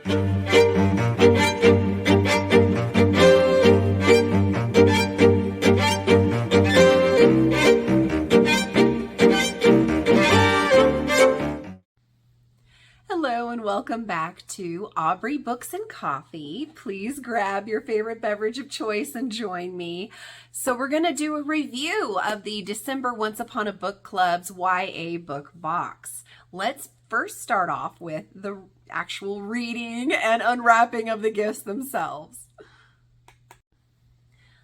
Hello and welcome back to Aubrey Books and Coffee. Please grab your favorite beverage of choice and join me. So we're going to do a review of the December Once Upon a Book Club's YA book box. Let's first start off with the actual reading and unwrapping of the gifts themselves.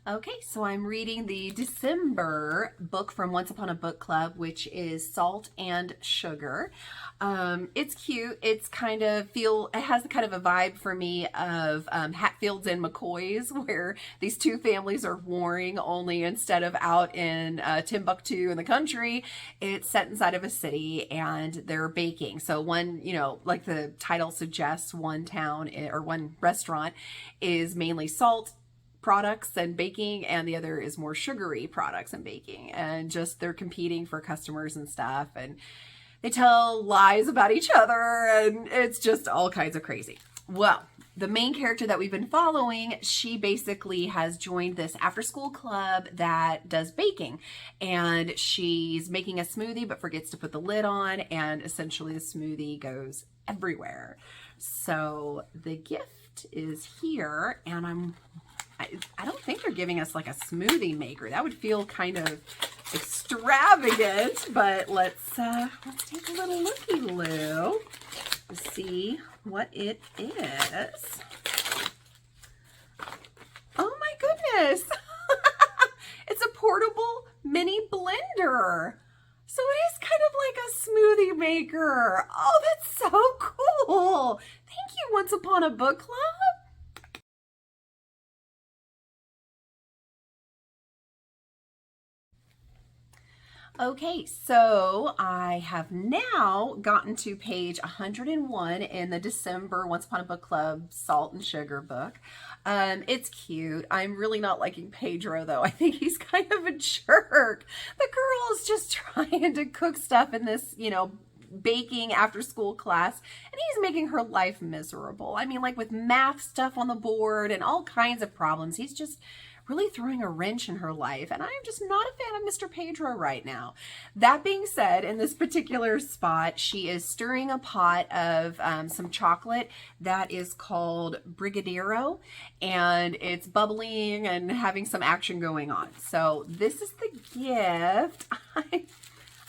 Okay, so I'm reading the December book from Once Upon a Book Club, which is Salt and Sugar. It's cute. It's it has kind of a vibe for me of Hatfields and McCoys, where these two families are warring, only instead of out in Timbuktu in the country, it's set inside of a city and they're baking. So one, like the title suggests, one town or one restaurant is mainly salt products and baking, and the other is more sugary products and baking, and just they're competing for customers and stuff, and they tell lies about each other, and it's just all kinds of crazy. Well, the main character that we've been following, she basically has joined this after-school club that does baking, and she's making a smoothie but forgets to put the lid on, and essentially the smoothie goes everywhere. So the gift is here, and I don't think they're giving us like a smoothie maker. That would feel kind of extravagant, but let's take a little looky-loo to see what it is. Oh my goodness! It's a portable mini blender. So it is kind of like a smoothie maker. Oh, that's so cool. Thank you, Once Upon a Book Club. Okay, so I have now gotten to page 101 in the December Once Upon a Book Club Salt and Sugar book. It's cute. I'm really not liking Pedro, though. I think he's kind of a jerk. The girl is just trying to cook stuff in this, baking after school class, and he's making her life miserable. I mean, like with math stuff on the board and all kinds of problems. He's just really throwing a wrench in her life, and I'm just not a fan of Mr. Pedro right now. That being said, in this particular spot, she is stirring a pot of some chocolate that is called Brigadeiro, and it's bubbling and having some action going on. So this is the gift.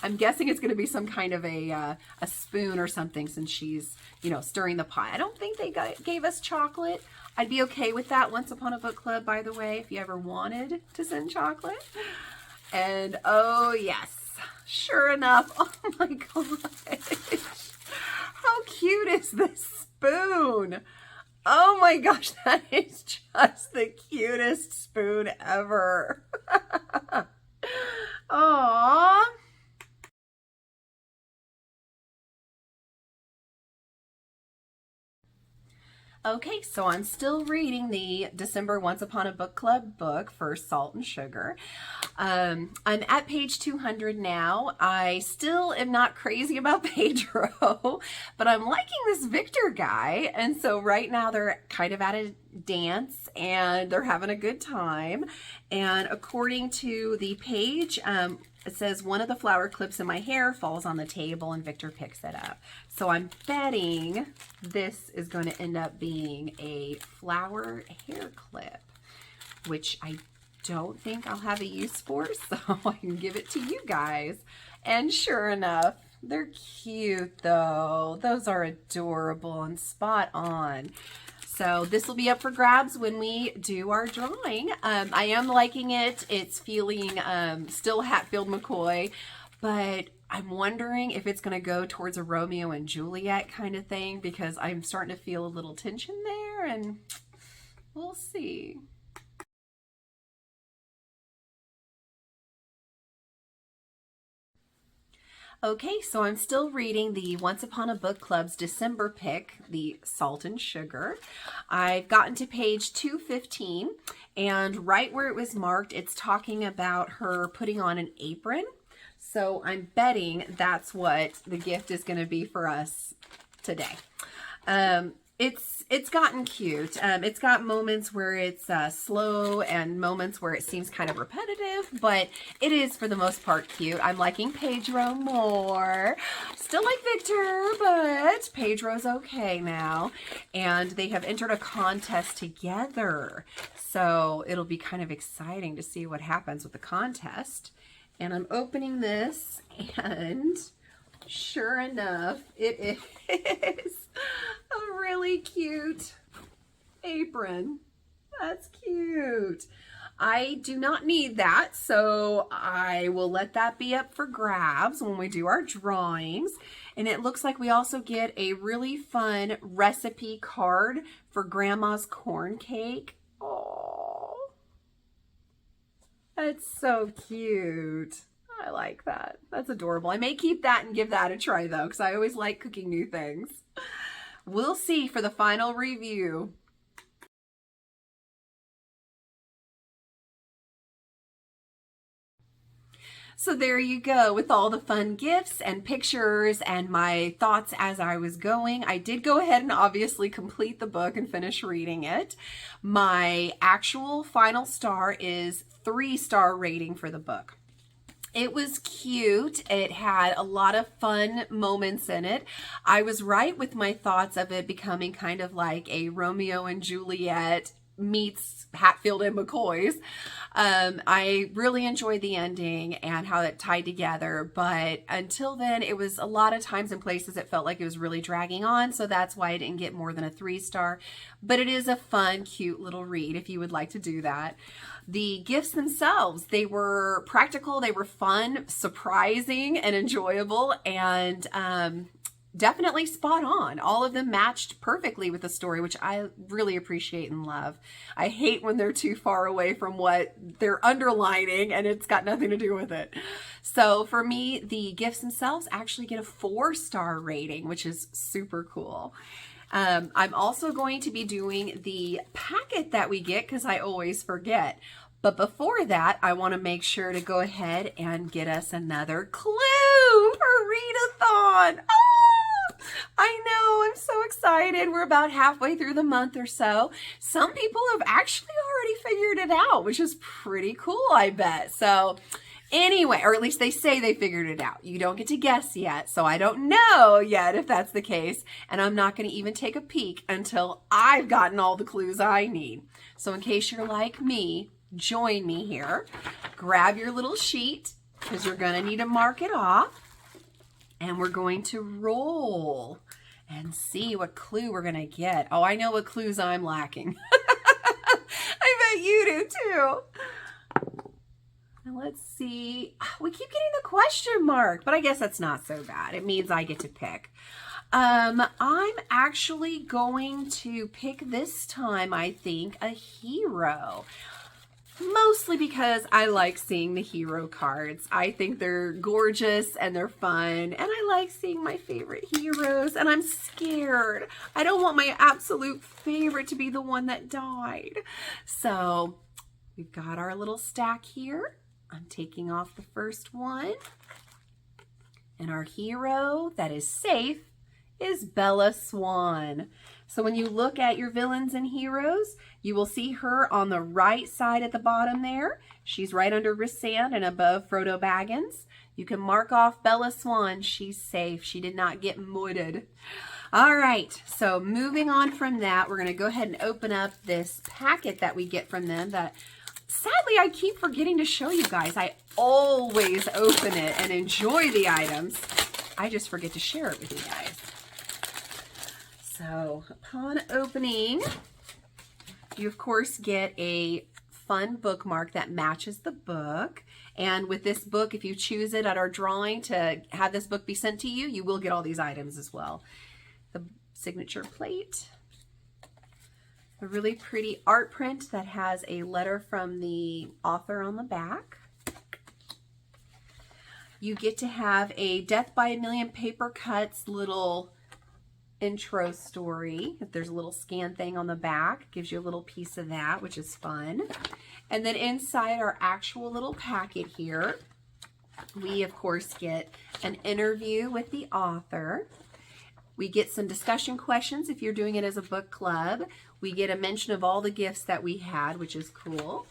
I'm guessing it's going to be some kind of a spoon or something, since she's, stirring the pot. I don't think they gave us chocolate. I'd be okay with that. Once Upon a Book Club, by the way, if you ever wanted to send chocolate. And oh yes, sure enough. Oh my gosh. How cute is this spoon? Oh my gosh, that is just the cutest spoon ever. Aww. Okay, so I'm still reading the December Once Upon a Book Club book for Salt and Sugar. I'm at page 200 now. I still am not crazy about Pedro, but I'm liking this Victor guy. And so right now they're kind of at a dance and they're having a good time. And according to the page, it says one of the flower clips in my hair falls on the table and Victor picks it up. So I'm betting this is going to end up being a flower hair clip, which I don't think I'll have a use for, so I can give it to you guys. And sure enough, they're cute though. Those are adorable and spot on. So this will be up for grabs when we do our drawing. I am liking it. It's feeling still Hatfield McCoy, but I'm wondering if it's going to go towards a Romeo and Juliet kind of thing, because I'm starting to feel a little tension there, and we'll see. Okay, so I'm still reading the Once Upon a Book Club's December pick, the Salt and Sugar. I've gotten to page 215, and right where it was marked, it's talking about her putting on an apron. So I'm betting that's what the gift is going to be for us today. it's gotten cute. It's got moments where it's slow and moments where it seems kind of repetitive, but it is for the most part cute. I'm liking Pedro more. Still like Victor, but Pedro's okay now. And they have entered a contest together. So it'll be kind of exciting to see what happens with the contest. And I'm opening this, and sure enough, it is a really cute apron. That's cute. I do not need that, so I will let that be up for grabs when we do our drawings. And it looks like we also get a really fun recipe card for Grandma's corn cake. Oh, that's so cute. I like that. That's adorable. I may keep that and give that a try though, because I always like cooking new things. We'll see for the final review. So there you go with all the fun gifts and pictures and my thoughts as I was going. I did go ahead and obviously complete the book and finish reading it. My actual final star is 3-star rating for the book. It was cute. It had a lot of fun moments in it. I was right with my thoughts of it becoming kind of like a Romeo and Juliet meets Hatfield and McCoy's. I really enjoyed the ending and how it tied together, but until then, it was a lot of times and places it felt like it was really dragging on, so that's why I didn't get more than a 3-star, but it is a fun, cute little read if you would like to do that. The gifts themselves, they were practical, they were fun, surprising, and enjoyable, and definitely spot on. All of them matched perfectly with the story, which I really appreciate and love. I hate when they're too far away from what they're underlining and it's got nothing to do with it. So for me, the gifts themselves actually get a 4-star rating, which is super cool. I'm also going to be doing the packet that we get because I always forget. But before that, I want to make sure to go ahead and get us another clue for ReadAthon. I know, I'm so excited. We're about halfway through the month or so. Some people have actually already figured it out, which is pretty cool, I bet. So anyway, or at least they say they figured it out. You don't get to guess yet, so I don't know yet if that's the case. And I'm not going to even take a peek until I've gotten all the clues I need. So in case you're like me, join me here. Grab your little sheet because you're going to need to mark it off. And we're going to roll and see what clue we're going to get. Oh, I know what clues I'm lacking. I bet you do too. Now let's see. We keep getting the question mark, but I guess that's not so bad. It means I get to pick. I'm actually going to pick this time, I think, a hero. Mostly because I like seeing the hero cards. I think they're gorgeous and they're fun, and I like seeing my favorite heroes, and I'm scared. I don't want my absolute favorite to be the one that died. So we've got our little stack here. I'm taking off the first one, and our hero that is safe is Bella Swan. So when you look at your villains and heroes, you will see her on the right side at the bottom there. She's right under Rhysand and above Frodo Baggins. You can mark off Bella Swan. She's safe. She did not get mudded. All right, so moving on from that, we're going to go ahead and open up this packet that we get from them that sadly I keep forgetting to show you guys. I always open it and enjoy the items. I just forget to share it with you guys. So upon opening, you of course get a fun bookmark that matches the book. And with this book, if you choose it at our drawing to have this book be sent to you, you will get all these items as well. The signature plate, a really pretty art print that has a letter from the author on the back. You get to have a Death by a Million Paper Cuts little intro story. If there's a little scan thing on the back, gives you a little piece of that, which is fun. And then inside our actual little packet here, we of course get an interview with the author. We get some discussion questions if you're doing it as a book club. We get a mention of all the gifts that we had, which is cool.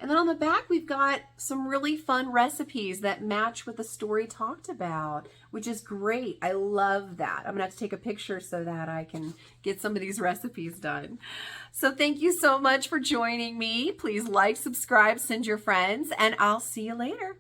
And then on the back, we've got some really fun recipes that match what the story talked about, which is great. I love that. I'm gonna have to take a picture so that I can get some of these recipes done. So thank you so much for joining me. Please like, subscribe, send your friends, and I'll see you later.